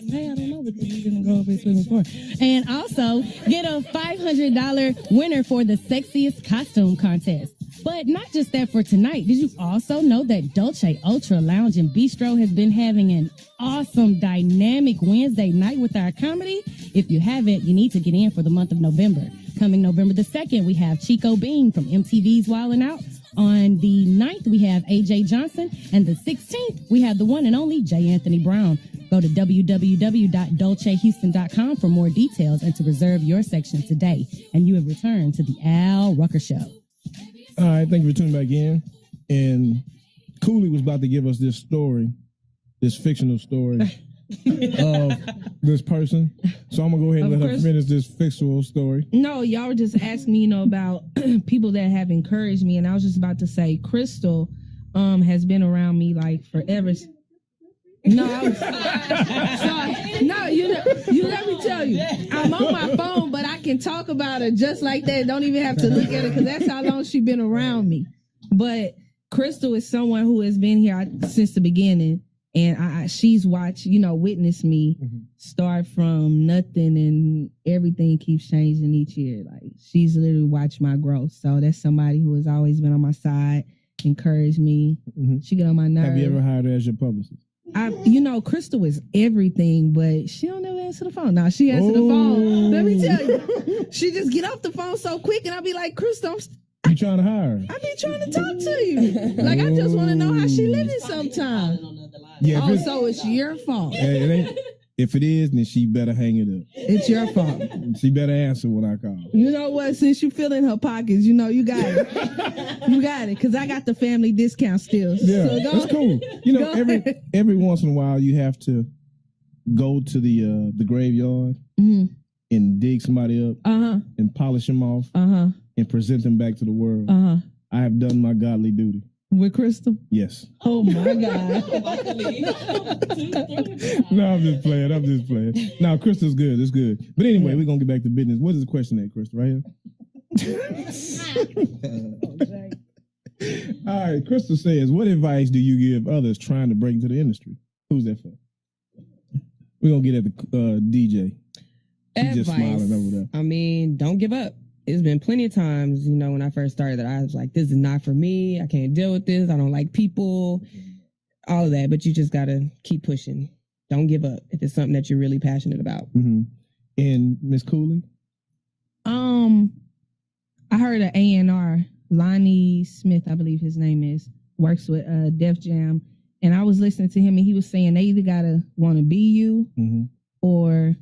S2: Hey, I don't know what you're going to go over and swimming for. And also, get a $500 winner for the sexiest costume contest. But not just that for tonight. Did you also know that Dolce Ultra Lounge and Bistro has been having an awesome dynamic Wednesday night with our comedy? If you haven't, you need to get in for the month of November. Coming November the 2nd, we have Chico Bean from MTV's Wildin' Out. On the 9th, we have AJ Johnson. And the 16th, we have the one and only J. Anthony Brown. Go to www.dolcehouston.com for more details and to reserve your section today. And you have returned to the Al Rucker Show.
S3: All right, thank you for tuning back in. And Cooley was about to give us this story, this fictional story of this person. So I'm going to go ahead and let her finish this fictional story.
S6: No, y'all were just asking me, you know, about people that have encouraged me. And I was just about to say, Crystal has been around me like forever. No, you let me tell you, I'm on my phone, but I can talk about her just like that. Don't even have to look at her because that's how long she's been around me. But Crystal is someone who has been here since the beginning, and she's watched, you know, witnessed me start from nothing, and everything keeps changing each year. Like she's literally watched my growth. So that's somebody who has always been on my side, encouraged me. She get on my nerves.
S3: Have you ever hired her as your publicist?
S6: You know, Crystal is everything, but she don't ever answer the phone. Now she answer the phone. Let me tell you, she just get off the phone so quick, and I'll be like, Crystal,
S3: you trying to hire her?
S6: I be trying to talk to you. Like I just want to know how she living sometime.
S3: Yeah,
S6: so it's your fault.
S3: If it is, then she better hang it up.
S6: It's your fault.
S3: She better answer when I call.
S6: You know what? Since you fill in her pockets, you know you got it. You got it, because I got the family discount still.
S3: Yeah,
S6: so
S3: that's cool. You know, every once in a while you have to go to the graveyard and dig somebody up and polish them off and present them back to the world. I have done my godly duty.
S6: With Crystal?
S3: Yes.
S6: Oh my God.
S3: No, I'm just playing. No, Crystal's good. It's good. But anyway, we're going to get back to business. What is the question at, Crystal? Right here? All right. Crystal says, what advice do you give others trying to break into the industry? Who's that for? We're going to get at the DJ. She's just smiling over there.
S5: I mean, don't give up. It's been plenty of times, you know, when I first started that I was like, this is not for me. I can't deal with this. I don't like people, all of that. But you just got to keep pushing. Don't give up if it's something that you're really passionate about.
S3: And Miss Cooley?
S6: I heard an A&R, Lonnie Smith, I believe his name is, works with Def Jam. And I was listening to him and he was saying they either got to want to be you or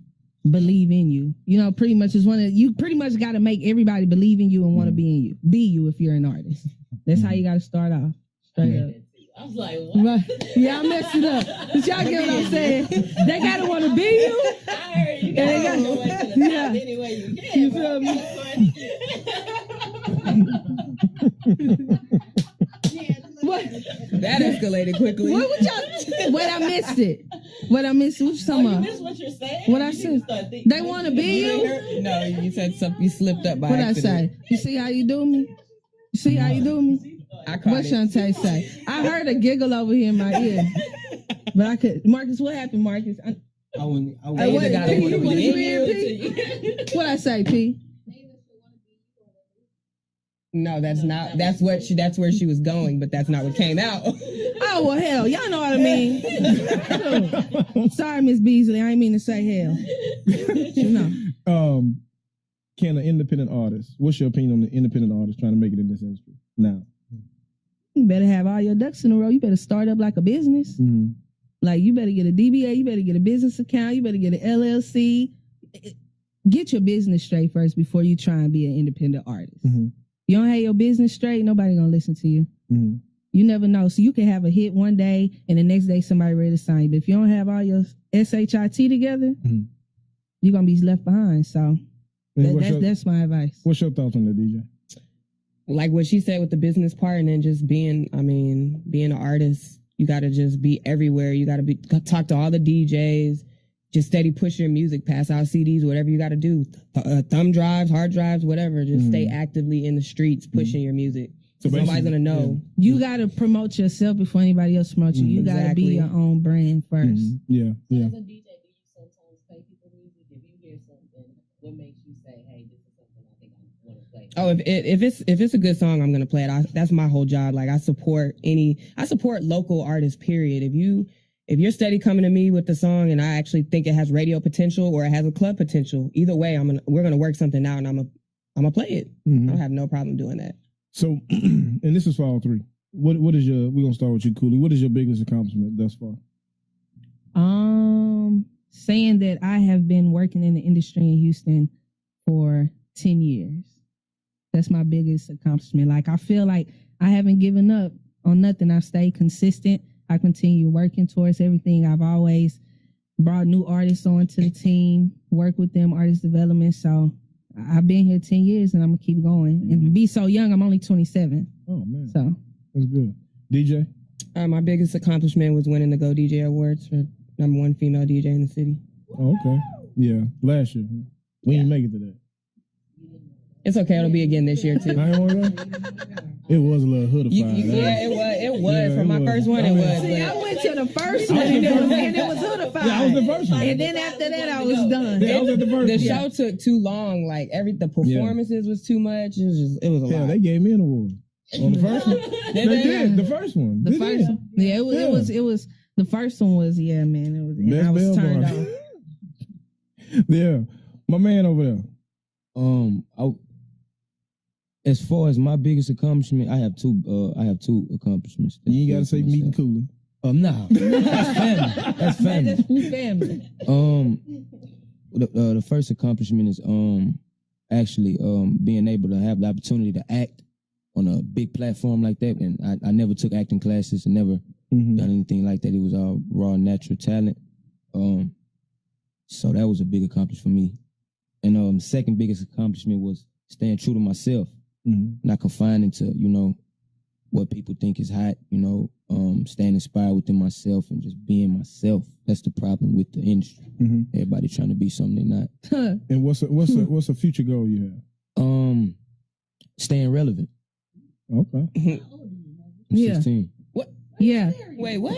S6: believe in you. You know, pretty much is you pretty much got to make everybody believe in you and want to be in you. Be you if you're an artist. That's how you got to start off. Straight up.
S2: I was like, what?
S6: Right. Yeah, I messed it up. But y'all get what I'm saying? They got to want to be you.
S2: I heard you.
S6: Yeah.
S2: Anyway, you can.
S6: You feel me? What?
S5: That escalated quickly.
S6: What y'all? Wait, I missed it. What I missed? What you talking about?
S2: You missed what you're saying?
S6: What I said? They want to be you?
S5: No, you said something. You slipped up by
S6: What
S5: accident.
S6: I say? You see how you do me? You see how you do me?
S5: I caught
S6: What
S5: it.
S6: Shante say? I heard a giggle over here in my ear, but I could. Marcus, what happened, Marcus?
S7: I wouldn't.
S6: What,
S5: gotta
S6: P,
S5: wanna
S6: what
S5: be
S6: you
S5: in
S6: in, P? What I say, P?
S5: No, that's not. That's where she was going, but that's not what came out.
S6: Oh well, hell, y'all know what I mean. Sorry, Miss Beasley, I ain't mean to say hell. You know.
S3: Can an independent artist? What's your opinion on the independent artist trying to make it in this industry now?
S6: You better have all your ducks in a row. You better start up like a business.
S3: Mm-hmm.
S6: Like you better get a DBA, you better get a business account, you better get an LLC. Get your business straight first before you try and be an independent artist.
S3: Mm-hmm.
S6: You don't have your business straight, nobody gonna listen to you.
S3: Mm-hmm.
S6: You never know. So you can have a hit one day and the next day somebody ready to sign you. But if you don't have all your SHIT together, you're gonna be left behind. So that's my advice.
S3: What's your thoughts on that, DJ?
S5: Like what she said with the business part, and then just being an artist, you got to just be everywhere. You got to talk to all the DJs, just steady push your music, pass out CDs, whatever you got to do. Thumb drives, hard drives, whatever. Just stay actively in the streets pushing your music. So nobody's going to know.
S6: You got to promote yourself before anybody else promotes you. You got to be your own brand first.
S3: Yeah.
S2: As a DJ, do you sometimes play people music? If you hear something, what makes you say, hey, this is something I think I want to play?
S5: Oh, if it's a good song, I'm gonna play it. That's my whole job. Like I support local artists. Period. If you're steady coming to me with the song and I actually think it has radio potential or it has a club potential, either way, we're gonna work something out and I'm gonna play it. I don't have no problem doing that.
S3: So, and this is for all three. What is we're gonna start with you, Cooley. What is your biggest accomplishment thus far?
S6: Saying that I have been working in the industry in Houston for 10 years. That's my biggest accomplishment. Like, I feel like I haven't given up on nothing. I've stayed consistent. I continue working towards everything. I've always brought new artists onto the team, work with them, artist development. So I've been here 10 years and I'm going to keep going. And to be so young, I'm only 27.
S3: Oh, man.
S6: So
S3: that's good. DJ?
S5: My biggest accomplishment was winning the Go DJ Awards for #1 female DJ in the city.
S3: Oh, okay. Yeah, last year. We didn't make it to that.
S5: It's okay. It'll be again this year too.
S3: I ain't want to go? It was a little hoodified.
S5: It was.
S3: Yeah,
S5: For my first one, it was.
S6: see, I went to the first one and it was hoodified.
S3: Yeah, I was the first one.
S6: And then after that, I was done.
S3: Yeah, I was at the first
S5: The
S3: one.
S5: show took too long. Like the performances was too much. It was a
S3: Yeah,
S5: lot.
S3: they gave me an award on the first one. They did. The first one.
S6: The first one. Yeah, it was the first one was, yeah, man. It was, and
S3: Best
S6: I was
S3: bell
S6: turned
S3: bar.
S6: off.
S3: Yeah. My man over there.
S7: As far as my biggest accomplishment, I have two accomplishments.
S3: You ain't gotta say meeting Cooley.
S7: No, that's family. That's family.
S6: That's family.
S7: The first accomplishment is actually being able to have the opportunity to act on a big platform like that. And I never took acting classes and never done anything like that. It was all raw, natural talent. So that was a big accomplishment for me. And second biggest accomplishment was staying true to myself, not confining to, what people think is hot, staying inspired within myself and just being myself. That's the problem with the industry. Everybody trying to be something they're not.
S3: And what's a future goal you have?
S7: Staying relevant.
S3: Okay.
S7: I'm 16.
S5: What?
S6: Yeah.
S5: Wait, what?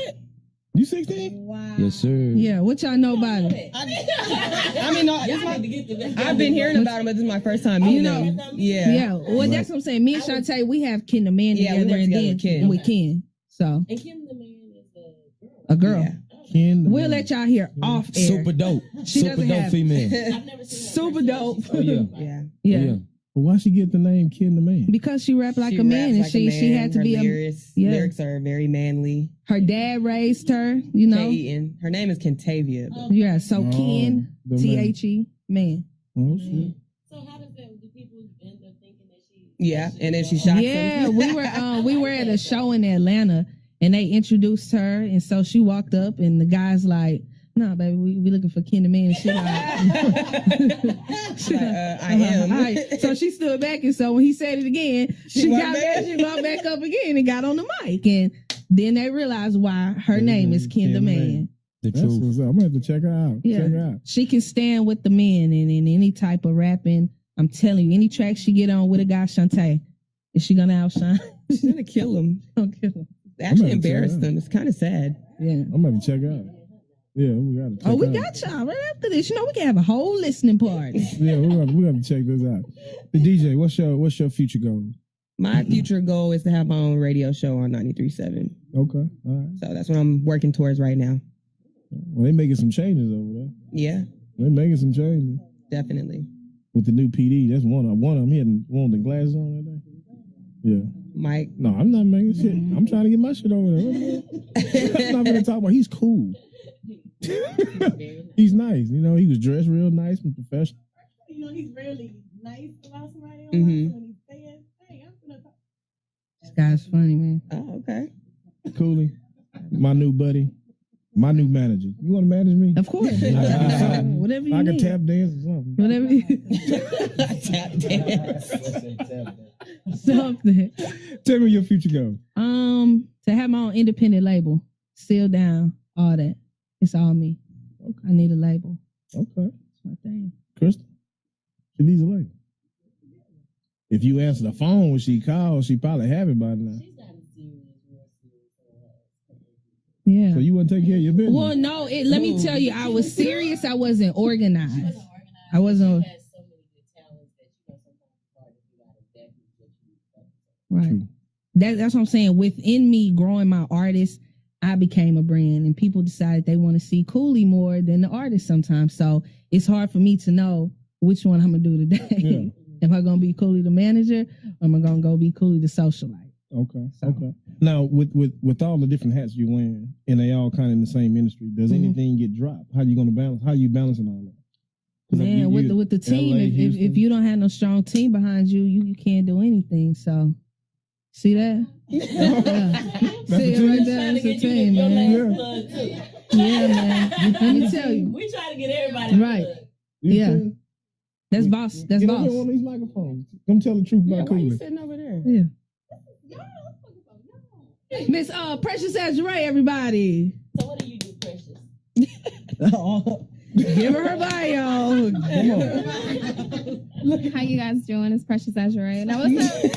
S3: You 16?
S2: Wow.
S7: Yes, sir.
S6: Yeah. What y'all know about it?
S5: I mean, no, I've been hearing about him, but this is my first time meeting him. Yeah.
S6: Yeah. Well, that's what I'm saying. Me and Shante, we have Ken the Man
S5: Yeah, we
S6: together,
S5: work
S6: and
S5: together
S6: then
S5: with Ken.
S6: with Ken. So
S2: And Kim the Man is
S6: a girl.
S5: Yeah.
S3: Ken,
S6: We'll let y'all hear off air.
S7: Super dope.
S6: She
S7: Super
S6: doesn't
S7: dope
S6: have-
S7: female.
S2: I've never seen her.
S6: Super dope.
S7: Oh, yeah.
S5: Yeah.
S6: Yeah.
S7: Yeah.
S3: But why she get the name Ken the Man?
S6: Because she rapped like
S5: She
S6: a man, and
S5: raps like a
S6: she
S5: man.
S6: had to
S5: Her
S6: be
S5: lyrics are very manly.
S6: Her dad raised her, you know.
S5: K-E-N. Her name is Kentavia.
S6: Yeah, so Ken,
S3: the
S6: T-H-E, man.
S3: Oh shit.
S2: So how does that? Do people end up thinking that she?
S5: Yeah, and then she shot
S6: Yeah,
S5: them.
S6: we were at a show in Atlanta, and they introduced her, and so she walked up, and the guy's like, "Nah, baby, we looking for Ken the Man," and she like,
S5: I am.
S6: All right. So she stood back, and so when he said it again, she
S5: walked
S6: got
S5: back.
S6: back, she walked back up again and got on the mic, and then they realized why her name is Ken the Man.
S7: The
S3: That's
S7: truth.
S3: what's up. I'm gonna have to check her out.
S6: Yeah.
S3: Check her out.
S6: She can stand with the men and in any type of rapping. I'm telling you, any track she get on with a guy, Shante, is she gonna outshine?
S5: She's gonna kill him.
S6: Don't kill her.
S5: Actually
S3: gonna check
S5: embarrass
S3: it out.
S5: them. It's kind of sad.
S6: Yeah.
S3: I'm gonna have to check her out. Yeah, we gotta check
S6: Oh, we
S3: her out.
S6: got y'all right after this. You know, we can have a whole listening party.
S3: Yeah, we're gonna check this out. The DJ, what's your future goal?
S5: My future goal is to have my own radio show on 93.7.
S3: Okay, all right.
S5: So that's what I'm working towards right now.
S3: Well, they making some changes over there.
S5: Yeah,
S3: They making some changes
S5: definitely.
S3: with the new PD. That's one of them. He had one of the glasses on that day. Yeah.
S5: Mike.
S3: No, I'm not making shit. I'm trying to get my shit over there. I'm not gonna talk about. He's cool. He's nice. You know, he was dressed real nice and professional.
S2: You know, he's really nice about somebody.
S5: Mhm.
S2: When he says, "Hey, I'm gonna talk."
S6: This guy's funny, man.
S5: Oh, okay.
S3: Cooley, my new buddy, my new manager. You want to manage me?
S6: Of course.
S3: I
S6: Whatever you
S3: can
S6: need.
S3: tap dance or something.
S6: Whatever you
S5: Tap dance.
S6: something.
S3: Tell me your future goal.
S6: To have my own independent label, seal down, all that. It's all me. I need a label.
S3: Okay,
S6: That's my thing.
S3: Crystal, she needs a label. If you answer the phone when she calls, she probably have it by now.
S6: Yeah.
S3: So you wouldn't take care of your business.
S6: Well, no, let me tell you, I was serious. I wasn't organized. I wasn't. Right.
S3: True.
S6: That's what I'm saying. Within me growing my artist, I became a brand, and people decided they want to see Cooley more than the artist sometimes. So it's hard for me to know which one I'm gonna do today.
S3: Yeah.
S6: Am I gonna be Cooley the manager, or am I gonna go be Cooley the socialite?
S3: Okay.
S6: So-
S3: Okay. Now, with all the different hats you're wearing, and they all kind of in the same industry, does
S6: Mhm.
S3: anything get dropped? How you gonna balance? How you balancing all that? 'Cause
S6: Man,
S3: you-
S6: with the team,
S3: LA,
S6: if
S3: Houston.
S6: you don't have no strong team behind you, you can't do anything. So, see that? Yeah.
S3: That's
S6: See
S3: a
S6: it
S3: team?
S6: right there. It's a team, man. Yeah, man. Let me tell you.
S2: We try to get everybody.
S6: Right.
S3: You
S6: Yeah.
S3: too?
S6: That's boss. That's
S3: Get over here
S6: boss.
S3: on one of these microphones. Come tell the truth
S5: Yeah,
S3: about
S5: why you
S3: Cooley.
S5: sitting over there?
S6: Yeah. Miss Precious Azure, everybody.
S2: So what do you do, Precious?
S6: Give her her bio.
S3: Come on.
S8: How you guys doing? It's Precious Azure. Now what's up?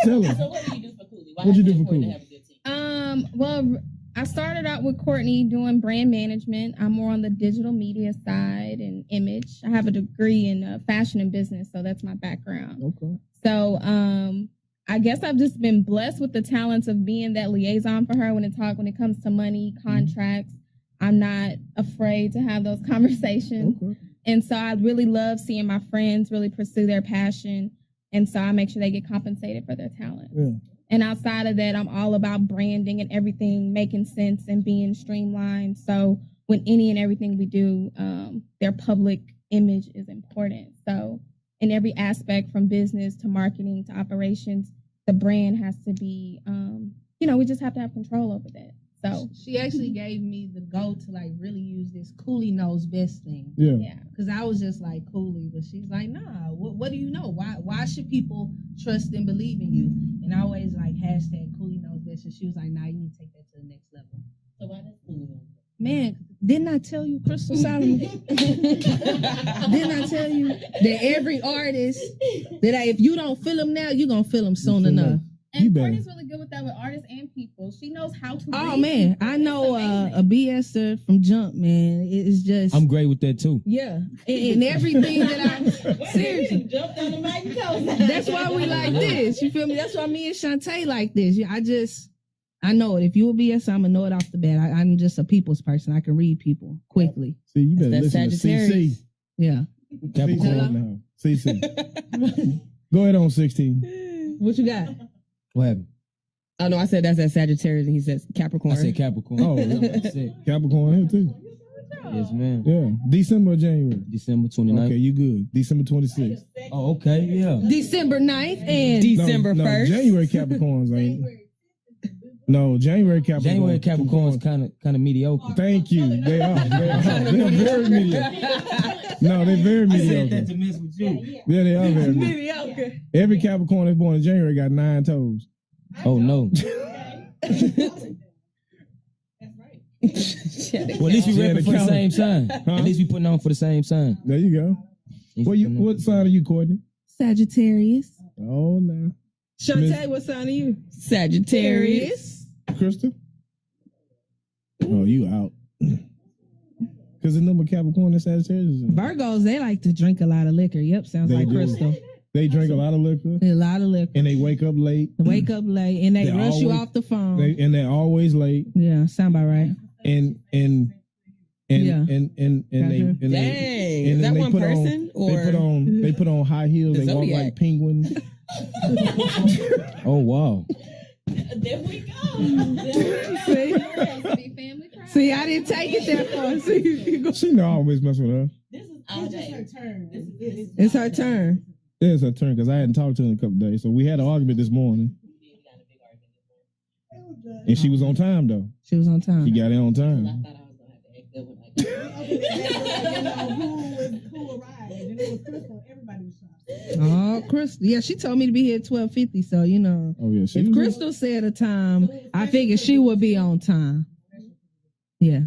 S3: Tell us.
S2: So what do you do for Cooley? Why
S3: What'd you
S2: is it
S3: do for
S2: important to
S3: Cooley?
S2: have a good team?
S8: Well, I started out with Courtney doing brand management. I'm more on the digital media side and image. I have a degree in fashion and business, so that's my background.
S3: Okay.
S8: So, I guess I've just been blessed with the talents of being that liaison for her when it comes to money, contracts. I'm not afraid to have those conversations.
S3: Okay.
S8: And so I really love seeing my friends really pursue their passion. And so I make sure they get compensated for their talent.
S3: Yeah.
S8: And outside of that, I'm all about branding and everything making sense and being streamlined. So when any and everything we do, their public image is important. So in every aspect from business to marketing to operations, the brand has to be, we just have to have control over that. So
S6: She actually gave me the go to like really use this Cooley knows best thing.
S3: Yeah.
S8: yeah.
S6: Cause I was just like Cooley, but she's like, nah. What do you know? Why should people trust and believe in you? And I always like hashtag Cooley knows best. And she was like, nah, you need to take that to the next level.
S2: So why does Cooley know?
S6: Man, didn't I tell you, Crystal Solomon? Didn't I tell you that every artist that if you don't feel them now, you're gonna feel them soon
S3: feel
S6: enough.
S3: them. You
S8: And
S3: better.
S8: Courtney's really good with that with artists and people. She knows how to.
S6: Oh
S8: read
S6: man,
S8: people.
S6: I
S8: It's
S6: know
S8: amazing.
S6: a BSer from Jump, man. It's just
S7: I'm great with that too.
S6: yeah, and everything that I seriously.
S2: Jumped on the mic and told us.
S6: That's why we like this. You feel me? That's why me and Shante like this. Yeah, I know it. If you a BS, I'm gonna know it off the bat. I'm just a people's person. I can read people quickly.
S3: See, you better
S5: That's
S3: listen to CC.
S5: Sagittarius.
S6: Yeah.
S3: CC
S7: Capricorn.
S3: now. CC. Go ahead on 16.
S5: What you got?
S7: What happened?
S5: Oh no, I said that's at Sagittarius, and he says Capricorn.
S7: I said Capricorn.
S3: Oh, Capricorn here too.
S7: Yes, ma'am.
S3: Yeah. December or January?
S7: December 29th.
S3: Okay, you good. December 26th.
S7: Oh, okay, yeah.
S6: December 9th and
S5: December
S3: No,
S5: 1st.
S3: January Capricorns ain't. No, January Capricorns.
S7: January Capricorn's kind of mediocre.
S3: Thank you. They are. They're very mediocre. No, they're very mediocre.
S7: to mess with you.
S3: Yeah, they are very mediocre. Every Capricorn that's born in January got 9 toes.
S7: Oh no. Well, at least we repping for the same sign.
S3: Huh?
S7: At least we putting on for the same sign.
S3: There you go. What sign are you, Courtney?
S6: Sagittarius.
S3: Oh, no.
S6: Shante, what sign are you?
S5: Sagittarius.
S3: Crystal? Oh, you out. Because the number Capricorn and Sagittarius is
S6: Virgos, they like to drink a lot of liquor. Yep, sounds
S3: They
S6: like
S3: do.
S6: Crystal.
S3: They drink a lot of liquor
S6: A lot of liquor.
S3: and they wake up late.
S6: Wake up late and they
S3: They're
S6: rush you
S3: always-
S6: off the phone.
S3: They're always late.
S6: Yeah, sound about right.
S3: And
S6: Yeah.
S3: they
S5: Dang,
S3: and
S5: is
S3: then
S5: that
S3: they
S5: one
S3: put
S5: person
S3: on,
S5: or
S3: they put on high heels.
S5: The
S3: They walk
S5: Zodiac?
S3: like penguins.
S7: Oh wow.
S6: See, I didn't take it that far. See,
S3: She know I always mess with her.
S6: it's her turn.
S3: It's her turn because I hadn't talked to her in a couple days. So we had an argument this morning. And she was on time though.
S6: She was on time.
S3: She got in on time.
S6: Oh, Crystal. Yeah, she told me to be here at 12:50. So you know,
S3: Oh yeah, she
S6: if
S3: was
S6: Crystal said a time, I figured she would be on time. Yeah.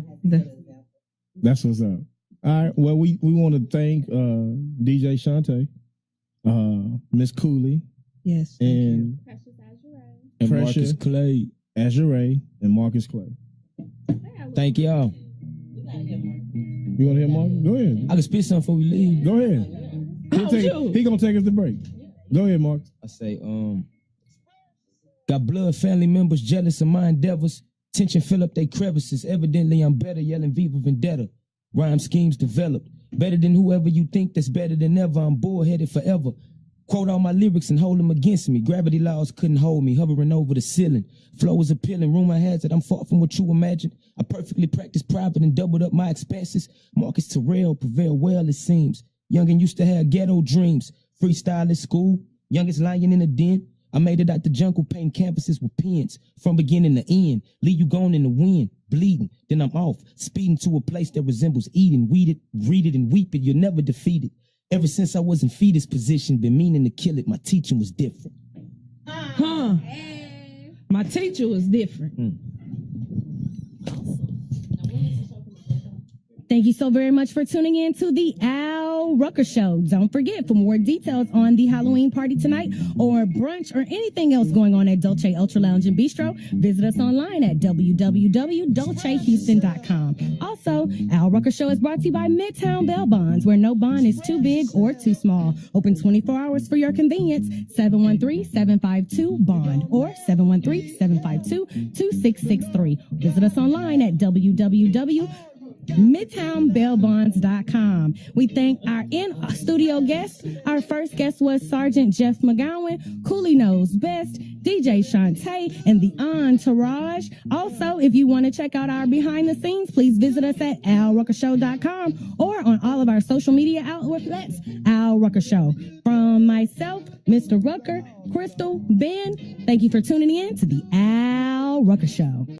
S3: That's what's up. All right. Well, we want to thank DJ Shante, Miss Cooley,
S6: Yes.
S3: and
S7: And
S3: Precious.
S7: Marcus Clay.
S3: Azure and Marcus Clay.
S7: Thank y'all.
S3: You want to hear Marcus? Go ahead.
S7: I can spit something before we leave.
S3: Go ahead. He gonna take us to break. Go ahead, Marcus.
S7: I say, got blood family members jealous of my endeavors. Tension fill up they crevices. Evidently I'm better, yelling Viva Vendetta. Rhyme schemes developed. Better than whoever you think that's better than ever. I'm bullheaded forever. Quote all my lyrics and hold them against me. Gravity laws couldn't hold me, hovering over the ceiling. Flow is appealing, rumor has it I'm far from what you imagine. I perfectly practiced private and doubled up my expenses. Marcus Terrell prevail well, it seems. Youngin' used to have ghetto dreams. Freestyle at school, youngest lion in the den. I made it out the jungle, painting canvases with pens. From beginning to end, leave you gone in the wind, bleeding. Then I'm off, speeding to a place that resembles Eden. Weed it, read it, and weep it, you're never defeated. Ever since I was in fetus position, been meaning to kill it, my teaching was different.
S6: Huh. My teacher was different.
S2: Thank you so very much for tuning in to the Al Rucker Show. Don't forget, for more details on the Halloween party tonight or brunch or anything else going on at Dolce Ultra Lounge and Bistro, visit us online at www.dolcehouston.com. Also, Al Rucker Show is brought to you by Midtown Bail Bonds, where no bond is too big or too small. Open 24 hours for your convenience. 713-752-BOND or 713-752-2663. Visit us online at www.midtownbailbonds.com. We thank our in-studio guests. Our first guest was Sergeant Jeff McGowen, Cooley Knows Best, DJ Shante, and the Entourage. Also, if you want to check out our behind the scenes, please visit us at alruckershow.com or on all of our social media outlets, Al Rucker Show. From myself, Mr. Rucker, Crystal, Ben, thank you for tuning in to the Al Rucker Show.